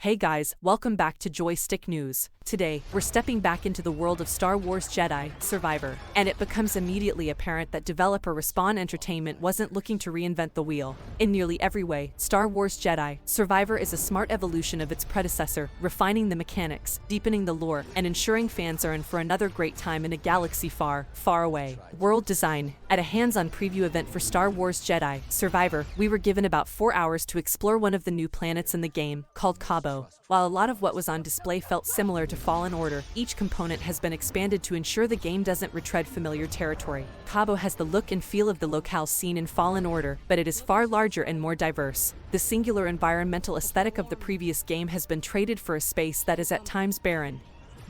Hey guys, welcome back to Joystick News. Today, we're stepping back into the world of Star Wars Jedi, Survivor, and it becomes immediately apparent that developer Respawn Entertainment wasn't looking to reinvent the wheel. In nearly every way, Star Wars Jedi, Survivor is a smart evolution of its predecessor, refining the mechanics, deepening the lore, and ensuring fans are in for another great time in a galaxy far, far away. World design. At a hands-on preview event for Star Wars Jedi, Survivor, we were given about 4 hours to explore one of the new planets in the game, called Koboh. While a lot of what was on display felt similar to Fallen Order, each component has been expanded to ensure the game doesn't retread familiar territory. Koboh has the look and feel of the locale seen in Fallen Order, but it is far larger and more diverse. The singular environmental aesthetic of the previous game has been traded for a space that is at times barren,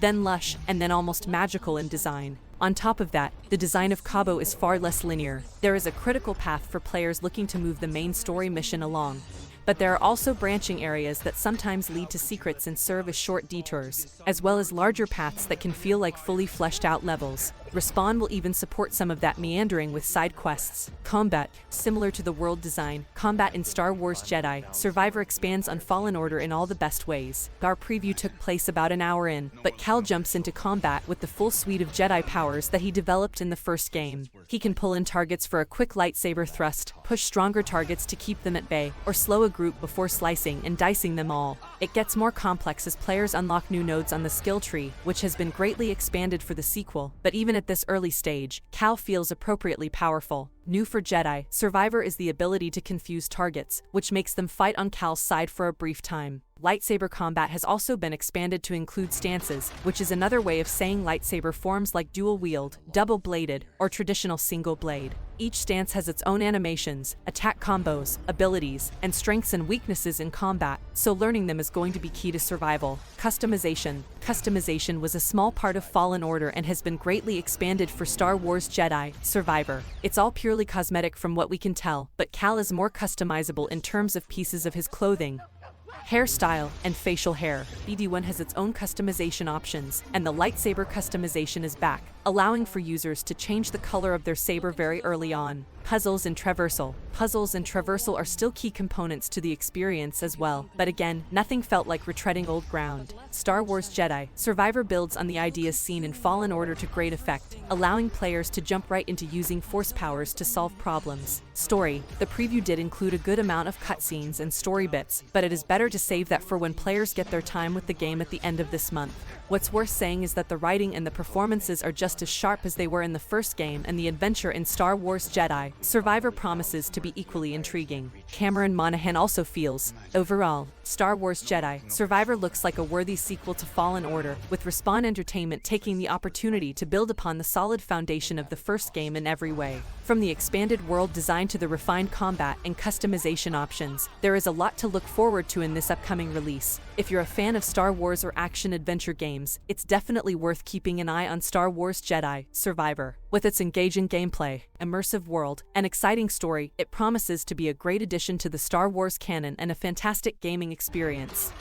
then lush, and then almost magical in design. On top of that, the design of Koboh is far less linear. There is a critical path for players looking to move the main story mission along. But there are also branching areas that sometimes lead to secrets and serve as short detours, as well as larger paths that can feel like fully fleshed out levels. Respawn will even support some of that meandering with side quests. Combat. Similar to the world design, combat in Star Wars Jedi, Survivor expands on Fallen Order in all the best ways. Our preview took place about an hour in, but Cal jumps into combat with the full suite of Jedi powers that he developed in the first game. He can pull in targets for a quick lightsaber thrust, push stronger targets to keep them at bay, or slow a group before slicing and dicing them all. It gets more complex as players unlock new nodes on the skill tree, which has been greatly expanded for the sequel, but even at this early stage, Cal feels appropriately powerful. New for Jedi, Survivor is the ability to confuse targets, which makes them fight on Cal's side for a brief time. Lightsaber combat has also been expanded to include stances, which is another way of saying lightsaber forms like dual-wield, double-bladed, or traditional single-blade. Each stance has its own animations, attack combos, abilities, and strengths and weaknesses in combat, so learning them is going to be key to survival. Customization. Customization was a small part of Fallen Order and has been greatly expanded for Star Wars Jedi, Survivor. It's all purely cosmetic from what we can tell, but Cal is more customizable in terms of pieces of his clothing, hairstyle, and facial hair. BD1 has its own customization options, and the lightsaber customization is back, allowing for users to change the color of their saber very early on. Puzzles and traversal. Puzzles and traversal are still key components to the experience as well, but again, nothing felt like retreading old ground. Star Wars Jedi, Survivor builds on the ideas seen in Fallen Order to great effect, allowing players to jump right into using force powers to solve problems. Story. The preview did include a good amount of cutscenes and story bits, but it is better to save that for when players get their time with the game at the end of this month. What's worth saying is that the writing and the performances are just as sharp as they were in the first game, and the adventure in Star Wars Jedi, Survivor promises to be equally intriguing. Cameron Monaghan also feels, overall, Star Wars Jedi, Survivor looks like a worthy sequel to Fallen Order, with Respawn Entertainment taking the opportunity to build upon the solid foundation of the first game in every way. From the expanded world design to the refined combat and customization options, there is a lot to look forward to in this upcoming release. If you're a fan of Star Wars or action-adventure games, it's definitely worth keeping an eye on Star Wars Jedi, Survivor. With its engaging gameplay, immersive world, and exciting story, it promises to be a great addition to the Star Wars canon and a fantastic gaming experience.